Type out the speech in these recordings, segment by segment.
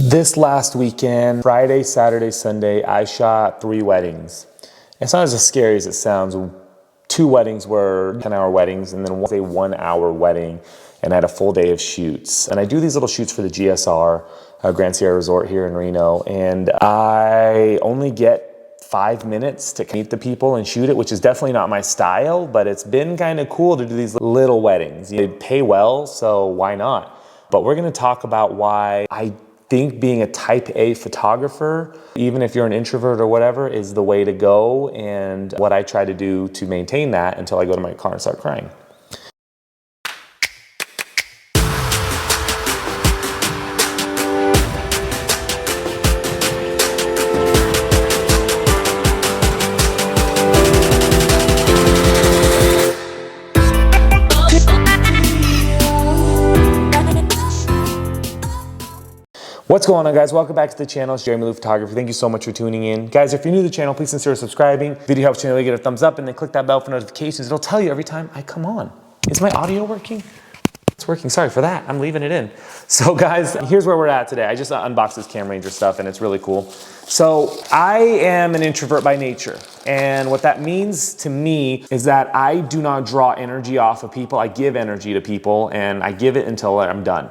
This last weekend, Friday, Saturday, Sunday, I shot 3 weddings. It's not as scary as it sounds. 2 weddings were 10-hour weddings, and then one was a 1-hour wedding, and I had a full day of shoots. And I do these little shoots for the GSR, Grand Sierra Resort here in Reno, and I only get 5 minutes to meet the people and shoot it, which is definitely not my style, but it's been kind of cool to do these little weddings. They pay well, so why not? But we're gonna talk about why I think being a type A photographer, even if you're an introvert or whatever, is the way to go, and what I try to do to maintain that until I go to my car and start crying. What's going on, guys? Welcome back to the channel. It's Jeremy Lou Photography. Thank you so much for tuning in. Guys, if you're new to the channel, please consider subscribing. If the video helps you, give it a thumbs up and then click that bell for notifications. It'll tell you every time I come on. Is my audio working? It's working. Sorry for that. I'm leaving it in. So guys, here's where we're at today. I just unboxed this Cam Ranger stuff and it's really cool. So I am an introvert by nature. And what that means to me is that I do not draw energy off of people. I give energy to people and I give it until I'm done.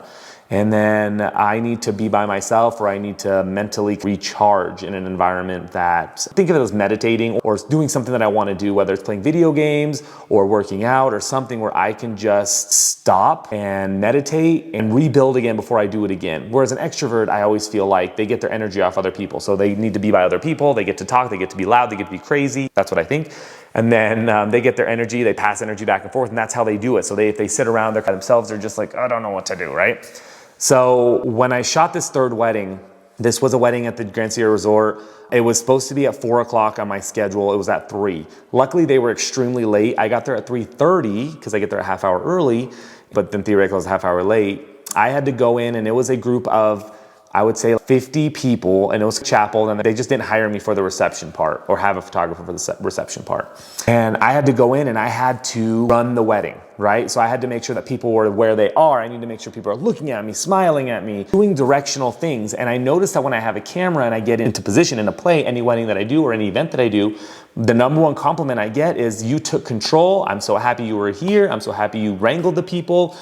And then I need to be by myself, or I need to mentally recharge in an environment that, think of it as meditating or doing something that I want to do, whether it's playing video games or working out or something where I can just stop and meditate and rebuild again before I do it again. Whereas an extrovert, I always feel like they get their energy off other people. So they need to be by other people, they get to talk, they get to be loud, they get to be crazy. That's what I think. And then they get their energy, they pass energy back and forth, and that's how they do it. So if they sit around by themselves, they're just like, I don't know what to do, right? So when I shot this 3rd wedding, this was a wedding at the Grand Sierra Resort. It was supposed to be at 4 o'clock on my schedule. It was at 3. Luckily, they were extremely late. I got there at 3:30 because I get there a half hour early, but then theoretically I was a half hour late. I had to go in and it was a group of, I would say 50 people, and it was a chapel, and they just didn't hire me for the reception part or have a photographer for the reception part. And I had to go in and I had to run the wedding, right? So I had to make sure that people were where they are. I need to make sure people are looking at me, smiling at me, doing directional things. And I noticed that when I have a camera and I get into position in a play, any wedding that I do or any event that I do, the #1 compliment I get is, you took control. I'm so happy you were here. I'm so happy you wrangled the people.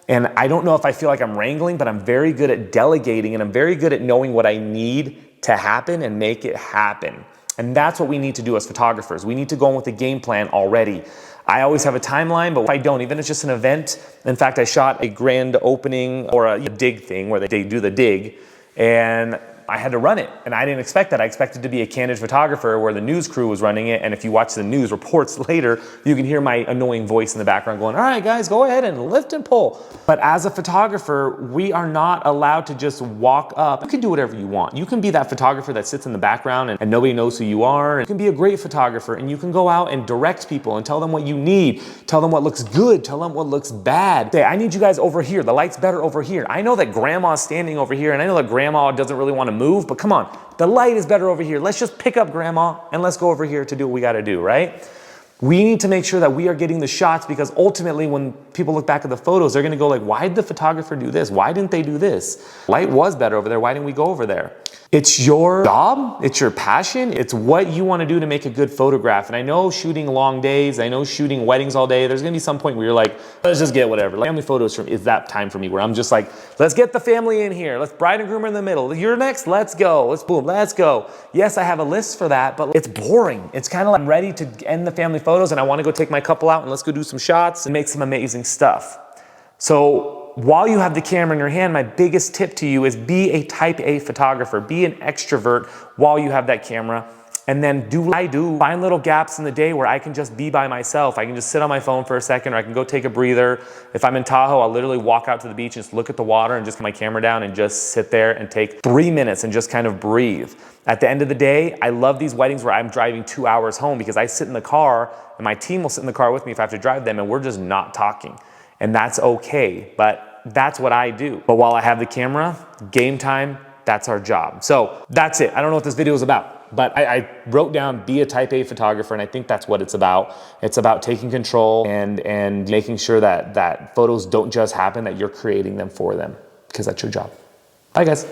And I don't know if I feel like I'm wrangling, but I'm very good at delegating, and I'm very good at knowing what I need to happen and make it happen. And that's what we need to do as photographers. We need to go in with a game plan already. I always have a timeline, but if I don't, even if it's just an event, in fact, I shot a grand opening or a dig thing where they do the dig, and I had to run it, and I didn't expect that. I expected to be a candid photographer where the news crew was running it, and if you watch the news reports later, you can hear my annoying voice in the background going, all right guys, go ahead and lift and pull. But as a photographer, we are not allowed to just walk up. You can do whatever you want. You can be that photographer that sits in the background and nobody knows who you are. You can be a great photographer, and you can go out and direct people and tell them what you need, tell them what looks good, tell them what looks bad. Say, I need you guys over here. The light's better over here. I know that grandma's standing over here, and I know that grandma doesn't really want to move, but come on, the light is better over here. Let's just pick up grandma and let's go over here to do what we got to do, right? We need to make sure that we are getting the shots, because ultimately when people look back at the photos, they're going to go like, why did the photographer do this? Why didn't they do this? Light was better over there. Why didn't we go over there? It's your job, it's your passion, it's what you want to do to make a good photograph. And I know shooting long days, I know shooting weddings all day, there's gonna be some point where you're like, let's just get whatever. Like, family photos is that time for me where I'm just like, let's get the family in here, let's bride and groom are in the middle, you're next, let's go, let's boom, let's go. Yes, I have a list for that, but it's boring. It's kind of like I'm ready to end the family photos and I want to go take my couple out and let's go do some shots and make some amazing stuff. So while you have the camera in your hand, my biggest tip to you is be a type A photographer. Be an extrovert while you have that camera. And then do what I do. Find little gaps in the day where I can just be by myself. I can just sit on my phone for a second, or I can go take a breather. If I'm in Tahoe, I'll literally walk out to the beach and just look at the water and just put my camera down and just sit there and take 3 minutes and just kind of breathe. At the end of the day, I love these weddings where I'm driving 2 hours home, because I sit in the car and my team will sit in the car with me if I have to drive them, and we're just not talking. And that's okay, but that's what I do. But while I have the camera, game time, that's our job. So that's it. I don't know what this video is about, but I wrote down be a type A photographer, and I think that's what it's about. It's about taking control and making sure that photos don't just happen, that you're creating them for them, because that's your job. Bye guys.